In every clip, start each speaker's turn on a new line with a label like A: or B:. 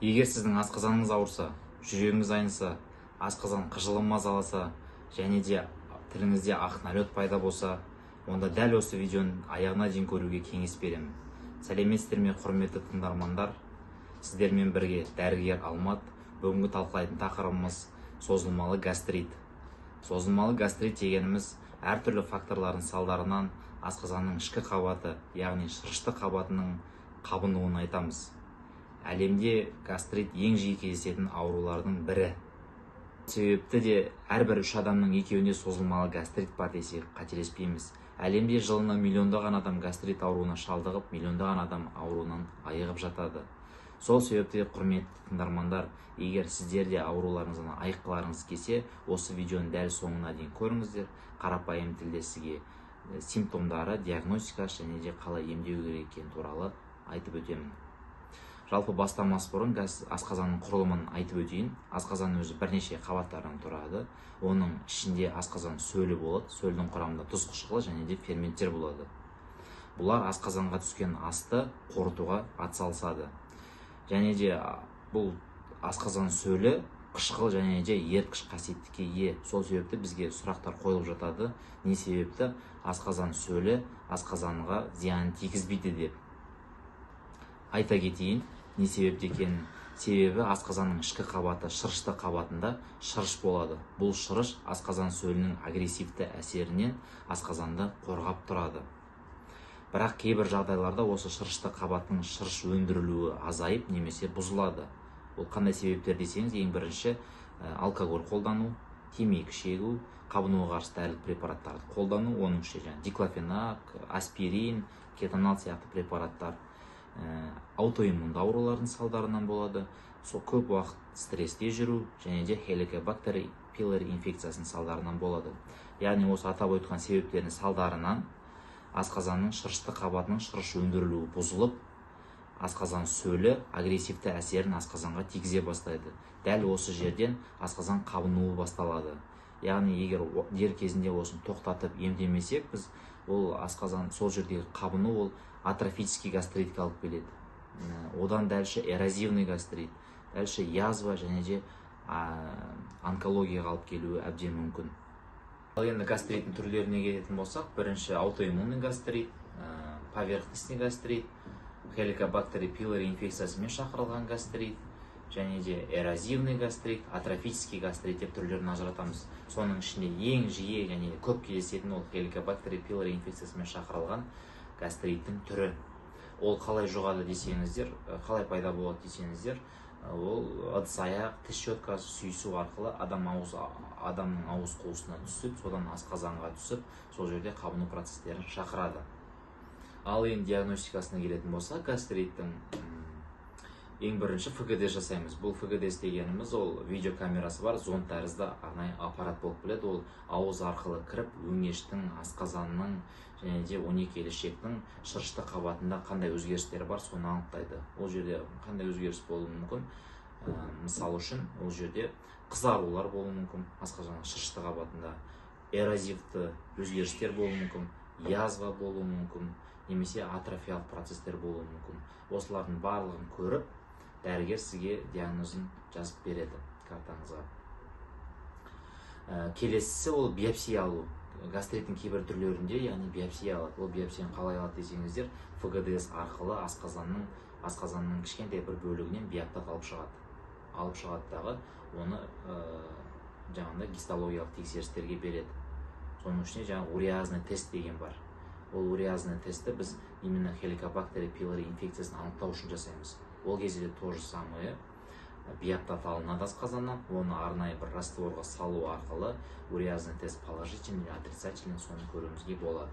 A: Егер сіздің асқазаныңыз ауырса, жүрегіңіз айныса, асқазан қыжылы мазаласа, және де тіліңізде ақ налет пайда болса, онда дәл осы видеоны аяғына дейін көруге кеңес беремін. Сәлеметсіздер ме, құрметті тыңдармандар? Сіздермен бірге дәрігер Алмат. Бүгінгі талқылайтын тақырыбымыз созылмалы гастрит. Созылмалы гастрит дегеніміз әртүрлі факторлардың салдарынан асқазанның ішкі қабаты, яғни шырышты қабатының қабынуын айтамыз. Әлемде гастрит ең жиі кездесетін аурулардың бірі. Себепті де әрбір 3 адамның екеуінде созылмалы гастрит бар десек қателеспейміз. Әлемде жылына миллиондаған адам гастрит ауруына шалдығып, миллиондаған адам ауруынан айығып жатады. Сол себепті құрметті тыңдармандар, егер сіздер де ауруларыңыздан айыққыларыңыз келсе, осы видеоны дәл соңына дейін көріңіздер. Қарапайым тілде сізге симптомдары, диагностикасы және де қалай емдеу керек екені туралы айтып өтемін. Жалпы бастамас бұрын асқазанның құрылымын айтып өтейін. Асқазан өзі бірнеше қабаттардан тұрады. Оның ішінде асқазан сөлі болады. Сөлдің құрамында тұз қышқылы және де ферменттер болады. Бұлар асқазанға түскен асты қорытуға атсалысады. Және де бұл асқазан сөлі қышқыл және де еріткіш қасиетке ие. Сол себепті бізге сұрақтар қойылып жатады. Не себепті асқазан сөлі асқазанға зиян тигізбейді деп. Айта кетейін, не себепті екенін. Себебі асқазанның ішкі қабаты, шырышты қабатында шырыш болады. Бұл шырыш асқазан сөлінің агрессивті әсерінен асқазанды қорғап тұрады. Бірақ кейбір жағдайларда осы шырышты қабаттың шырыш өндірілуі азайып немесе бұзылады. Бұл қандай себептер десеңіз, ең бірінші алкоголь қолдану, темекі шегу, қабынуға қарсы дәрілік препараттарды қолдану, оның ішінде диклофенак, аспирин, кетонал сияқты препараттар. Аутоиммунды аурулардың салдарынан болады. Сол көп уақыт стрессте жүру және де хеликобактер пилори инфекциясының салдарынан болады. Яғни осы атап өткен себептердің салдарынан асқазанның шырышты қабатының шырыш өндірілуі бұзылып, асқазан сөлі агрессивті әсерін асқазанға тигізе бастайды. Дәл осы жерден асқазан қабынуы басталады. Яғни егер дер кезінде осыны тоқтатып емдемесек, біз ол асқазан сол жердегі қабыну ол атрофический гастритке алып келеді. Одан дәлше эрозивный гастрит, дәлше язва және де онкологияға алып келуі әбден мүмкін. Ал енді гастриттің түрлеріне келетін болсақ, бірінші аутоиммунный гастрит, поверхностный гастрит, хеликобактер пилори инфекциясымен шақырылған гастрит, және де эрозивный гастрит, атрофический гастрит деп түрлерін ажыратамыз. Соның ішінде ең жиі және көп кездесетін ол хеликобактер пилори инфекциясымен шақырылған гастриттің түрі. Ол қалай жұғады десеңіздер, қалай пайда болады десеңіздер, ол ыдыс-аяқ, тіс щеткасы сүйісу арқылы адамның ауыз қуысына түсіп, содан асқазанға түсіп, сол жерде қабыну процестерін шақырады. Ал енді диагностикасына келетін болса, гастриттің ең бірінші ФГД жасаймыз. Бұл ФГД дегеніміз ол видеокамерасы бар, зонд тәрізді арнайы аппарат болып келеді. Ол ауыз арқылы кіріп, өңештің, асқазанның және де 12 ішектің шырышты қабатында қандай өзгерістер бар, соны анықтайды. Ол жерде қандай өзгеріс болуы мүмкін? Мысалы үшін, ол жерде қызарулар болуы мүмкін, асқазанның шырышты қабатында эрозивті өзгерістер болуы мүмкін, язва болуы мүмкін, немесе атрофиялық процестер болуы мүмкін. Осылардың барлығын көріп, дәрігер сізге диагнозын жазып береді картаңызға. Келесісі ол биопсия алу. Гастриттің кейбір түрлерінде, яғни биопсия алады. Ол биопсияны қалай алады десеңіздер, ФГДС арқылы асқазанның кішкентай бір бөлігінен биоптат алып шығады. Алып шығады оны жаңағында гистологиялық тексерістерге береді. Соның ішінде жаңағы уреазный тест деген бар. Ол уреазный тестті біз именно хеликобактер пилори инфекциясын анықтау үшін жасаймыз. Ол кезде то же самое, биоптат алынады асқазаннан, оны арнайы бір растворға салу арқылы уреазный тест положительный, отрицательный, соны көруімізге болады.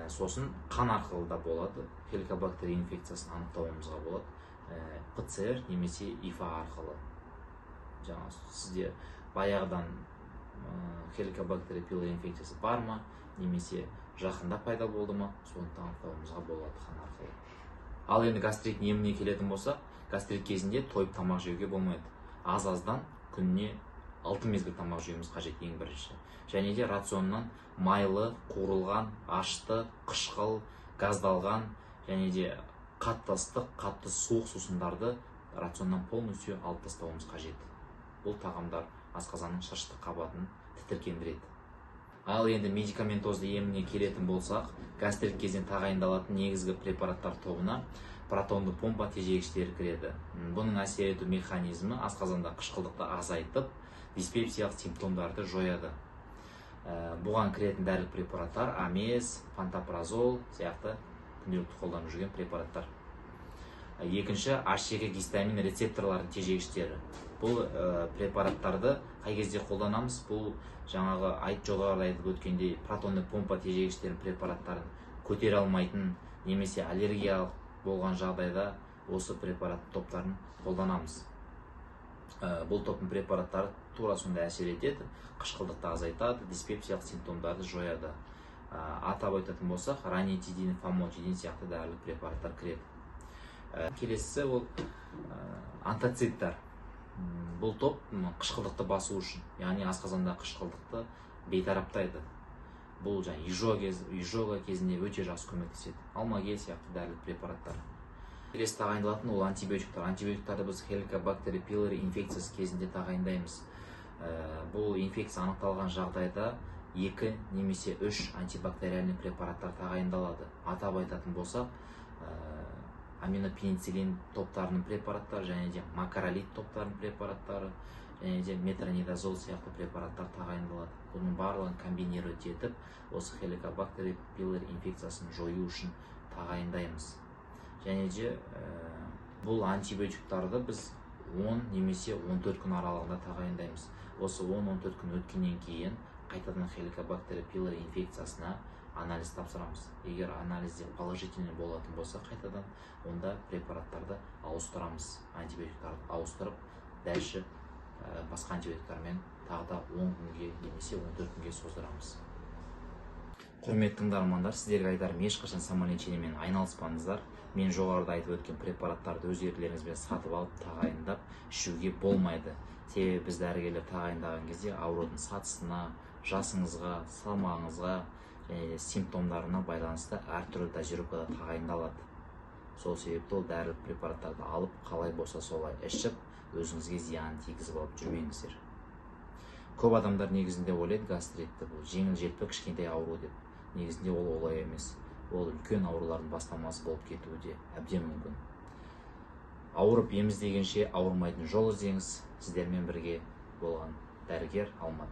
A: Сосын қан арқылы да болады, хеликобактер инфекциясын анықтауымызға болады, ПЦР немесе ИФА арқылы. Жаңа сізде баяғыдан хеликобактер пилори инфекциясы бар ма, немесе жақында пайда болды ма, соны анықтауымызға болады қан арқылы. Ал енді гастрит еміне келетін болса, гастрит кезінде тойып тамақ жеуге болмайды. Аз-аздан күніне 6 мезгіл тамақ жеуіміз қажет ең бірінші. Және де рационнан майлы, қуырылған, ашты, қышқыл, газдалған және де қатты ыстық, қатты суық сусындарды рационнан полностью алып тастауымыз қажет. Бұл тағамдар асқазанның шырыштық қабатын тітіркендіреді. Ал енді медикаментозды еміне келетін болсақ, гастрит кезден тағайындалатын негізгі препараттар тобына протонды помпа тежегіштері кіреді. Бұның әсер ету механизмі асқазанда қышқылдықты азайтып, диспепсиялық симптомдарды жояды. Бұған кіретін дәрілік препараттар амес, пантопразол сияқты күнделікті қолданып жүрген препараттар. Екінші, H2 гистамин рецепторлардың тежегіштері. Бұл препараттарды қай кезде қолданамыз? Бұл жаңағы жоғарыда айтып өткендей протонды помпа тежегіштерін препараттарын көтере алмайтын немесе аллергиялық болған жағдайда осы препарат топтарын қолданамыз. Бұл топтың препараттары тура сондай әсер етеді, қышқылдықты азайтады, диспепсиялық симптомдарды жояды. Атап айтатын болсақ, ранитидин, фамотидин сияқты дәрілік препараттар кіреді. Келесісі ол антоциттар. Бұл топ қышқылдықты басу үшін, яғни асқазанда қышқылдықты бейтараптайды. Бұл изжога кезінде өте жақсы көмектеседі. Алмагель сияқты дәрілік препараттар. Келесі тағайындалатын ол антибиотиктар. Антибиотиктарды біз хеликобактер пилори инфекциясы кезінде тағайындаймыз. Бұл инфекция анықталған жағдайда 2 немесе 3 антибактериальный препараттар тағайындалады. Атап айтатын болсақ, аминопенициллин топтарының препараттары, және де макролид топтарының препараттары, және де метронидазол сияқты препараттар тағайындалады. Бұның барлығын комбинировать етіп, осы хеликобактер пилори инфекциясын жою үшін тағайындаймыз. Және де бұл антибиотиктарды біз 10 немесе 14 күн аралығында тағайындаймыз. Осы 10-14 күн өткеннен кейін қайтадан хеликобактер пилори инфекциясына анализ тапсырамыз. Егер анализде положительный болатын болса, қайтадан онда препараттарды ауыстырамыз. Антибиотиктарды ауыстырып, дальше басқа антибиотиктармен тағы да 10 күнге немесе 14 күнге создырамыз. Құрметті тыңдармандар, сіздерге айтарым, ешқашан самолечениемен айналыспаңыздар. Мен жоғарыда айтып өткен препараттарды өз еркілеріңізбен сатып алып, тағайындап ішуге болмайды. Себебі біз дәрігерлер тағайындаған кезде аурудың сатысына, жасыңызға, салмағыңызға және симптомдарына байланысты әртүрлі дозировкада тағайындалады. Сол себепті ол дәрілік препараттарды алып, қалай болса солай ішіп, өзіңізге зиян тигізіп алып жүрмеңіздер. Көп адамдар негізінде ойлайды, гастритті бұл жеңіл желпі кішкентай ауру деп. Негізінде ол олай емес. Ол үлкен аурулардың бастамасы болып кетуі де әбден мүмкін. Ауырып ем іздегенше ауырмайтын жол іздеңіз. Сіздермен бірге болған дәрігер Алмат.